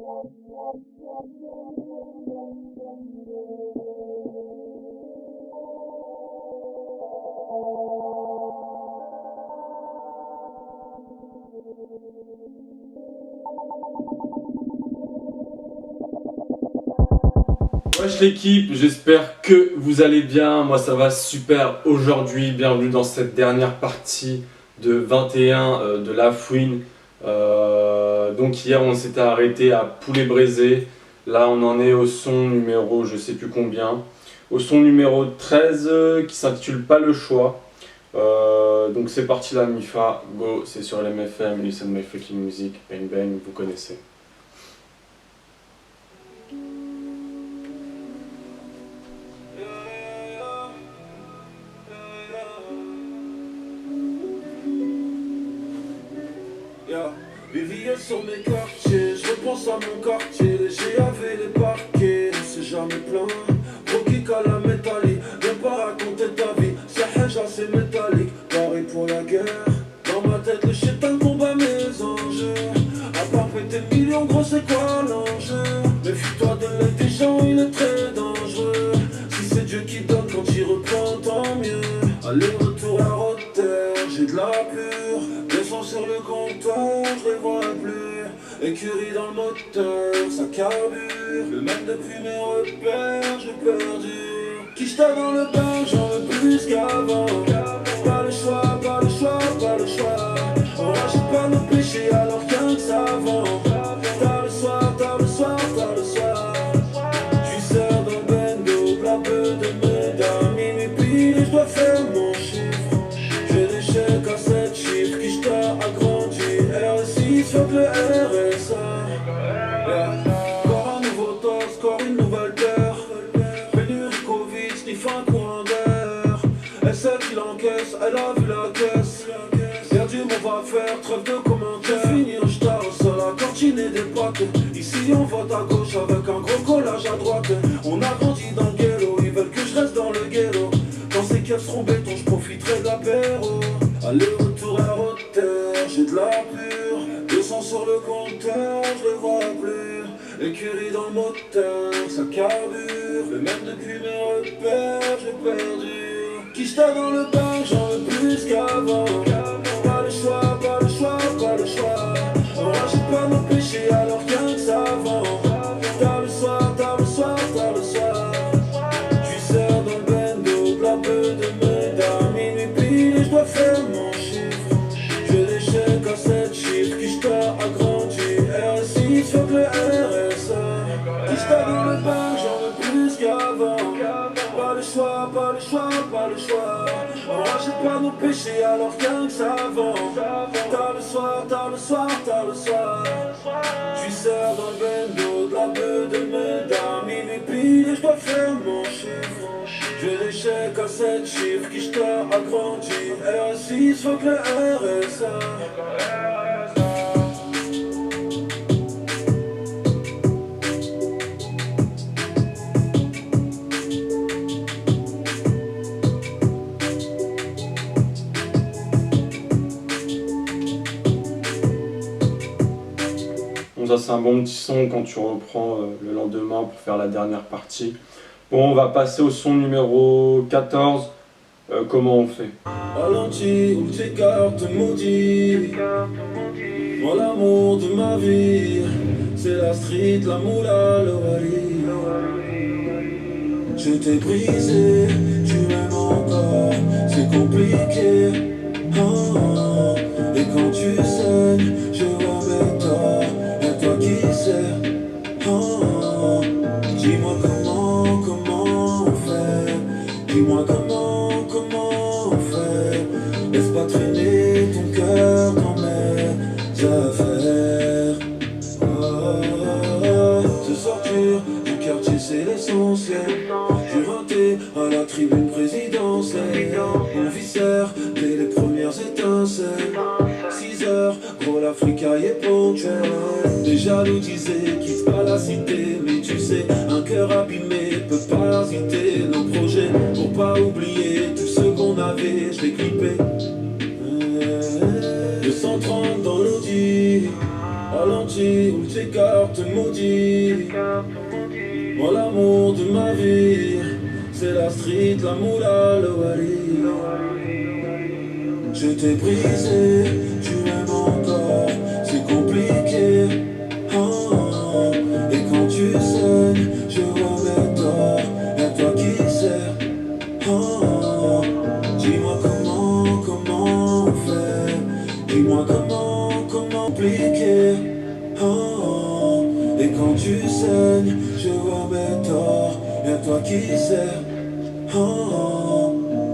Wesh l'équipe, j'espère que vous allez bien, moi ça va super aujourd'hui, bienvenue dans cette dernière partie de 21 de la fouine. Donc hier on s'était arrêté à poulet braisé, là on en est au son numéro je sais plus combien, au son numéro 13 qui s'intitule Pas le choix. Donc c'est parti la MIFA, go, c'est sur LMFM, Listen My Fucking Music, bang bang, vous connaissez. Vivier sur mes quartiers, je repense à mon quartier. Les GAV, les parquets, on s'est jamais plaint. Rocky à la métallique, viens pas raconter ta vie. Sahej assez métallique, pareil pour la guerre. Dans ma tête, le chétan combat mes enjeux. À part péter millions, gros, c'est quoi l'enjeu? Méfie-toi de l'œil des gens, il est très dangereux. Si c'est Dieu qui donne, quand il reprend, tant mieux. Aller-retour à Rotter, j'ai de la pure. Descends sur le compteur, je les vois plus. Écurie dans le moteur, ça carbure. Le même depuis mes repères, j'ai perdu. Quicheta dans le bain, j'en veux plus qu'avant. Pas le choix, pas le choix, pas le choix. On rachète pas nos péchés alors qu'un que ça vend. Tard le soir, tard le soir, tard le soir. Tu sers dans le bendo, la peu de mesdames. Minuit pile, je dois faire mon chiffre. J'ai des chèques à 7 chiffres. Quicheta a grandi, RS6, fuck le RSA. Encore un nouveau torse, encore une nouvelle terre. Pénurie Covid, sniff un coin d'air. Elle sait qu'il encaisse, elle a vu la caisse. Perdu, on va faire trêve de commentaires. Finir, je t'arrose à la cantine et des pâtes. Ici on vote à gauche avec un gros collage à droite. On a grandi dans le ghetto, ils veulent que je reste dans le ghetto. Quand ces caisses seront béton, je profiterai de l'apéro. Aller-retour à Rotter, j'ai de la pure. 200 sur le compteur, je les vois plus. Écurie dans le moteur, ça carbure. Le même depuis mes repères, j'ai perdu. Quicheta dans le bain, j'en veux plus qu'avant. Pas le choix, pas le choix, pas le choix. On rachète pas nos péchés alors qu'un que ça vend. Tard le soir, tard le soir, tard le soir. Tu sers dans le bendo, la peu de mesdames. Minuit pile, je dois faire mon chiffre. J'ai des chèques à 7 chiffres. Quicheta a grandi, RS6, fuck le RSA. Quicheta dans le bain, j'en veux plus qu'avant. Pas le choix, pas le choix, pas le choix. On rachète pas nos péchés alors qu'un que ça vend. Tard le soir, tard le soir, tard le soir. Tu sers dans le bendo, de la peu de mesdames. Minuit pile, je dois faire mon chiffre. J'ai des chèques à 7 chiffres. Quicheta a grandi, RS6, fuck le RSA. Bon, ça c'est un bon petit son quand tu reprends le lendemain pour faire la dernière partie. Bon, on va passer au son numéro 14. Comment on fait? Ralenti, ou tes cartes maudit. Moi l'amour de ma vie, c'est la street, la moula, le wali. Je t'ai brisé, tu m'aimes encore, c'est compliqué. Ah, et quand tu saignes, je vois mes torts, y'a toi qui sais. Ah, dis-moi comment on fait, dis-moi comment on fait. Laisse pas traîner ton cœur dans mes affaires. Se sortir du quartier c'est l'essentiel. J'ai voté à la tribune présidentielle. On viscère dès les premières étincelles. 6 heures, gros l'Africa y est ponctuel. Des jaloux disaient quitte pas la cité. Mais tu sais, un cœur abîmé peut parasiter nos projets. Pour pas oublier tout ce qu'on avait, je l'ai clippé. 230 dans l'audi, ralenti. party où tes cartes maudit. Moi l'amour de ma vie, c'est la street, la moula, le wali. Je t'ai brisé, tu m'aimes encore, c'est compliqué. Et quand tu saignes, je vois mes torts, y'a toi qui sais. Dis-moi comment on fait, dis-moi comment compliquer. Et quand tu saignes, je vois mes torts, y'a toi qui sais.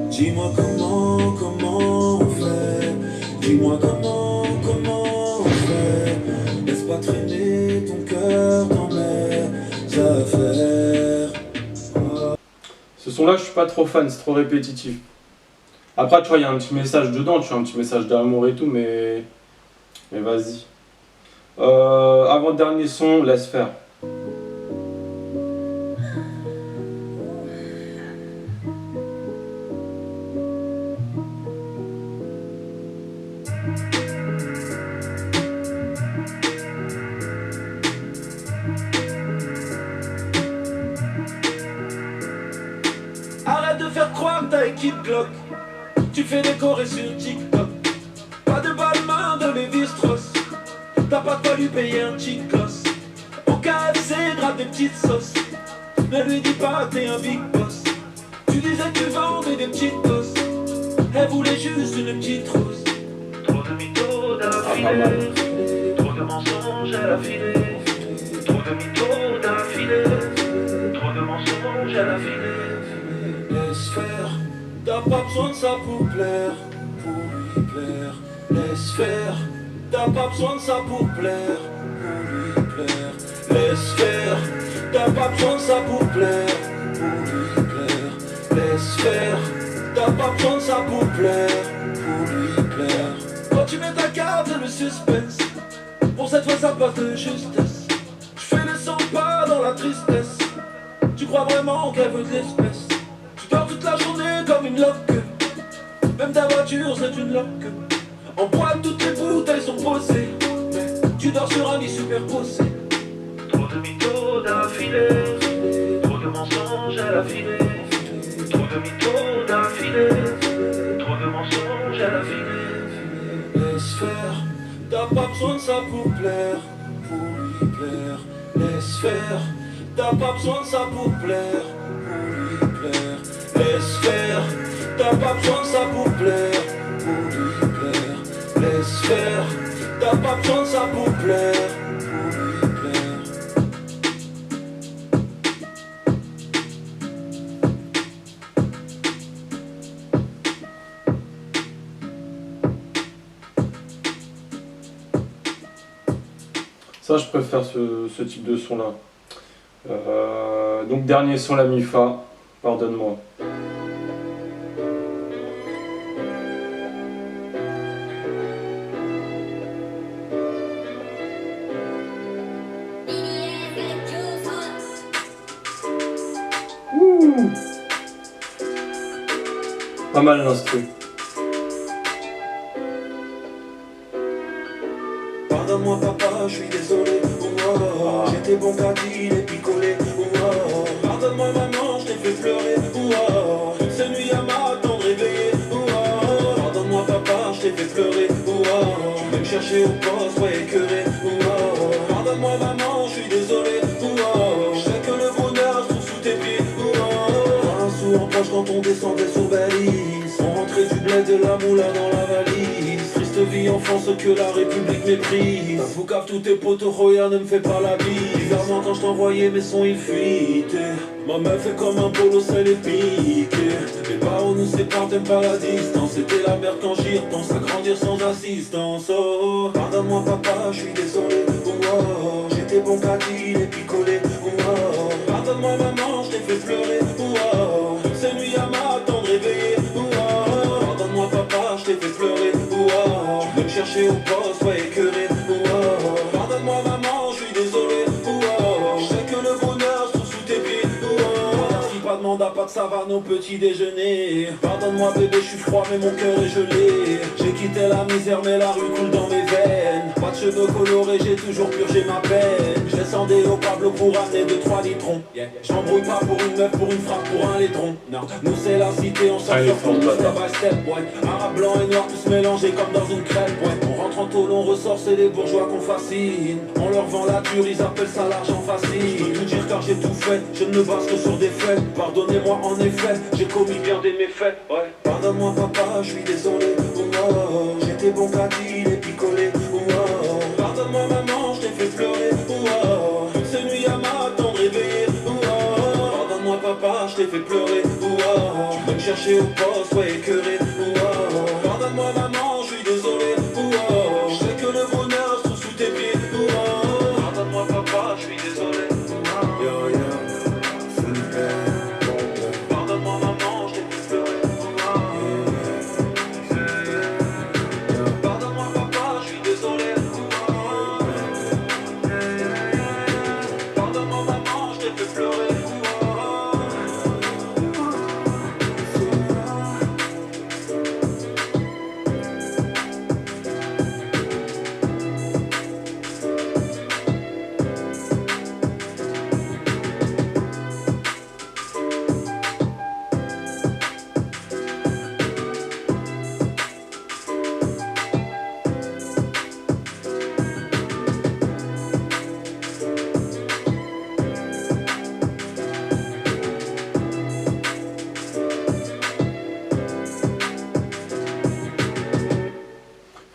Dis-moi comment on fait, dis-moi comment on fait. Laisse pas traîner ton cœur dans mes affaires. Ce son-là, je suis pas trop fan, c'est trop répétitif. Après, tu vois, il y a un petit message dedans, tu vois, un petit message d'amour et tout, mais vas-y. Avant-dernier son, laisse faire. Arrête de faire croire que ta équipe Glock. Tu fais des chorés sur TikTok. Pas de balmain de Lévi-Strauss. T'as pas de quoi lui payer un chicos. Au KFC, grave des petites sauces. Ne lui dis pas que t'es un big boss. Tu disais que tu vendais des petites doses. Elle voulait juste une petite rose. Trop de mythos d'affilée. Trop de mensonges à la filée. Trop de mythos d'affilée. Trop de mensonges à la filée. Laisse faire. T'as pas besoin de ça pour plaire. Pour lui plaire. Laisse faire. T'as pas besoin de ça pour plaire. Pour lui plaire. Laisse faire. T'as pas besoin de ça pour plaire. Pour lui plaire. Laisse faire. T'as pas besoin de ça pour plaire. Pour lui plaire. Quand tu mets ta carte, le suspense. Pour cette fois ça passe de justesse. Je fais les 100 pas dans la tristesse. Tu crois vraiment qu'elle veut de l'espèce? Tu dors toute la journée comme une loque. Même ta voiture c'est une loque. En boîte toutes les bouteilles sont posées. Mais tu dors sur un lit superposé. Trop de mythos d'affilée. Trop de mensonges à la filée. Trop de mythos d'affilée. Trop de mensonges à la filée. Laisse faire. T'as pas besoin de ça pour plaire. Pour lui plaire. Laisse faire. T'as pas besoin de ça pour plaire. Pour lui plaire. Laisse faire. T'as pas besoin de ça pour plaire. Pour lui plaire. Laisse faire. T'as pas besoin de ça pour plaire. Pour lui plaire. Ça, je préfère ce type de son là. Donc dernier son, la mi-fa, pardonne-moi. Ouh. Pas mal l'instru. Pardonne-moi papa, je suis désolé. J'étais bon qu'à dire et picolé. Pardonne-moi maman, je t'ai fait pleurer. Toutes ces nuits à m'attendre réveillé. Pardonne-moi papa, je t'ai fait pleurer. Tu veux me chercher au poste, ouais écœuré. Pardonne-moi maman, je suis désolé. Je sais que le bonheur se trouve sous tes pieds. Un sou en poche quand on descendait sur Belize. On rentrait du bled de la moula dans la valise. Triste vie en France que la République méprise. Vous cave tous tes potos, Roya ne me fais pas la bise. Bizarrement quand je t'envoyais mes sons ils fuitaient. Ma meuf est comme un polo, elle est piquée. Les barreaux nous séparent, t'aimes pas la distance. C'était la merde quand j'y repense, à grandir sans assistance. Oh, pardonne-moi papa, je suis désolé. J'étais bon qu'à dire et picolé. Pardonne-moi maman, je t'ai fait pleurer. Toutes ces nuits à m'attendre réveillé. Pardonne-moi papa, je t'ai fait pleurer. Tu veux me chercher au poste, ouais écœuré. Pardonne-moi maman, je suis désolé. Je sais que le bonheur se trouve sous tes pieds. Merci pas de mandat, pas de savane au petit déjeuner. Pardonne-moi bébé, je suis froid mais mon cœur est gelé. J'ai quitté la misère mais la rue coule dans mes veines. Pas de cheveux colorés, j'ai toujours purgé ma peine. Je descendais au Pablo pour amener 2-3 litrons. J'embrouille pas pour une meuf, pour une frappe, pour un laitron. Non, nous c'est la cité, on s'en sort pour nous step by step, ouais. Arabe, blanc et noir tous mélangés comme dans une crêpe, ouais. On rentre en tôle, on ressort, c'est les bourgeois qu'on fascine. On leur vend la dure, ils appellent ça l'argent facile. Je peux tout dire car j'ai tout fait, je ne me base que sur des faits. Pardonnez-moi en effet, j'ai commis bien des méfaits, ouais. Pardonne-moi papa, je suis désolé, oh, oh. J'étais bon qu'à deal et picolé, oh, oh. Pardonne-moi maman, je t'ai fait pleurer, oh, oh. Toutes ces nuits à m'attendre réveillé, oh, oh. Pardonne-moi papa, je t'ai fait pleurer, oh, oh. Tu peux me chercher au poste, ouais écœuré, oh, oh. Pardonne-moi maman, je suis désolé, oh, oh. Je sais que le bonheur se trouve sous tes pieds, oh, oh. Pardonne-moi papa, je suis désolé, oh, oh. Yo, yo. Pardonne-moi maman, je t'ai fait pleurer, oh, oh. Pardonne-moi papa, je suis désolé, oh, oh. Pardonne-moi maman, je t'ai fait pleurer, oh, oh.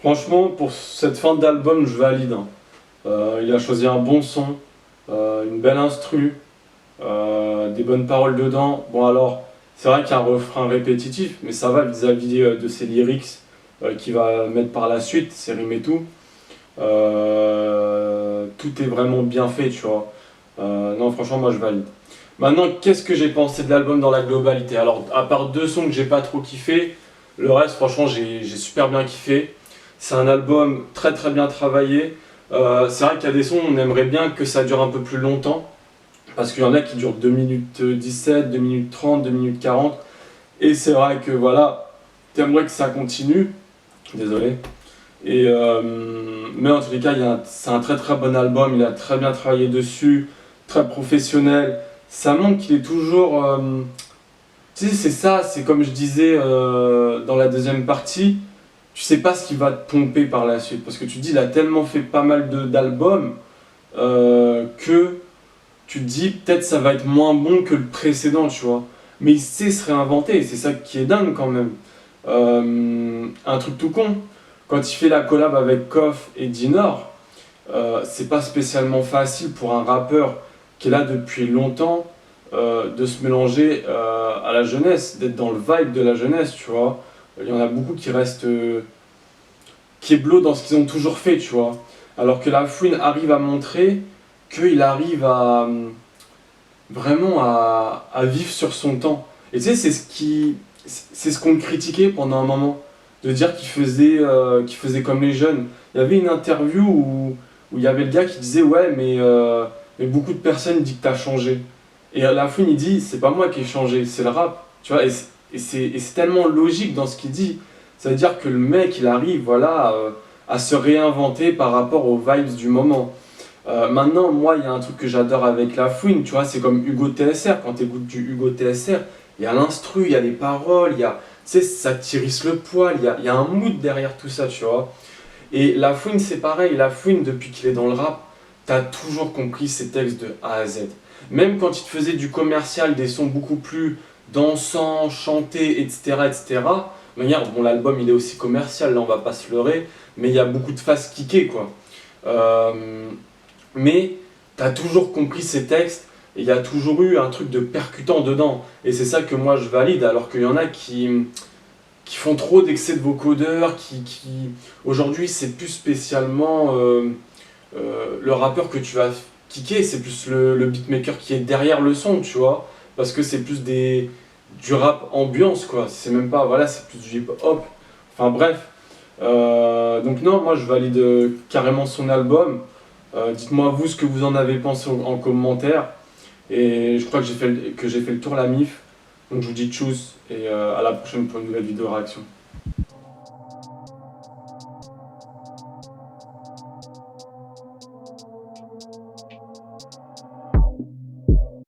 Franchement, pour cette fin d'album, je valide, hein. Il a choisi un bon son, une belle instru, des bonnes paroles dedans. Bon alors, c'est vrai qu'il y a un refrain répétitif, mais ça va vis-à-vis de ses lyrics qu'il va mettre par la suite, ses rimes et tout. Tout est vraiment bien fait, tu vois. Non, franchement, moi je valide. Maintenant, qu'est-ce que j'ai pensé de l'album dans la globalité? Alors, à part deux sons que j'ai pas trop kiffé, le reste, franchement, j'ai super bien kiffé. C'est un album très très bien travaillé. C'est vrai qu'il y a des sons, on aimerait bien que ça dure un peu plus longtemps. Parce qu'il y en a qui durent 2 minutes 17, 2 minutes 30, 2 minutes 40. Et c'est vrai que voilà, t'aimerais que ça continue. Désolé. Mais en tous les cas, c'est un très très bon album. Il a très bien travaillé dessus, très professionnel. Ça montre qu'il est toujours... tu sais, c'est ça, c'est comme je disais dans la deuxième partie. Tu sais pas ce qu'il va te pomper par la suite. Parce que tu te dis, il a tellement fait pas mal d'albums que tu te dis, peut-être ça va être moins bon que le précédent, tu vois. Mais il sait se réinventer, et c'est ça qui est dingue quand même. Un truc tout con, quand il fait la collab avec Koff et Dinor, c'est pas spécialement facile pour un rappeur qui est là depuis longtemps de se mélanger à la jeunesse, d'être dans le vibe de la jeunesse, tu vois. Il y en a beaucoup qui restent qui est blow dans ce qu'ils ont toujours fait, tu vois. Alors que la Fouine arrive à montrer qu'il arrive à vraiment à vivre sur son temps. Et tu sais, c'est ce qu'on critiquait pendant un moment, de dire qu'il faisait comme les jeunes. Il y avait une interview où il y avait le gars qui disait ouais mais beaucoup de personnes disent que t'as changé. Et la Fouine il dit c'est pas moi qui ai changé, c'est le rap, tu vois. Et c'est tellement logique dans ce qu'il dit. Ça veut dire que le mec, il arrive voilà, à se réinventer par rapport aux vibes du moment. Maintenant, moi, il y a un truc que j'adore avec la Fouine, tu vois, c'est comme Hugo TSR. Quand tu écoutes du Hugo TSR, il y a l'instru, il y a les paroles, tu sais, ça t'irrisse le poil, il y a un mood derrière tout ça, tu vois. Et la Fouine, c'est pareil. La Fouine, depuis qu'il est dans le rap, t'as toujours compris ses textes de A à Z. Même quand il te faisait du commercial, des sons beaucoup plus dansant, chanté, etc., etc. De manière, bon, l'album il est aussi commercial, là on va pas se leurrer, mais il y a beaucoup de faces kickées, quoi. Mais t'as toujours compris ces textes et il y a toujours eu un truc de percutant dedans. Et c'est ça que moi je valide, alors qu'il y en a qui font trop d'excès de vocodeurs, qui aujourd'hui c'est plus spécialement le rappeur que tu vas kicker, c'est plus le beatmaker qui est derrière le son, tu vois. Parce que c'est plus du rap ambiance, quoi. C'est même pas, voilà, c'est plus du hip-hop. Enfin bref. Donc non, moi je valide carrément son album. Dites-moi vous ce que vous en avez pensé en commentaire. Et je crois que j'ai fait le tour la mif. Donc je vous dis tchuss et à la prochaine pour une nouvelle vidéo réaction.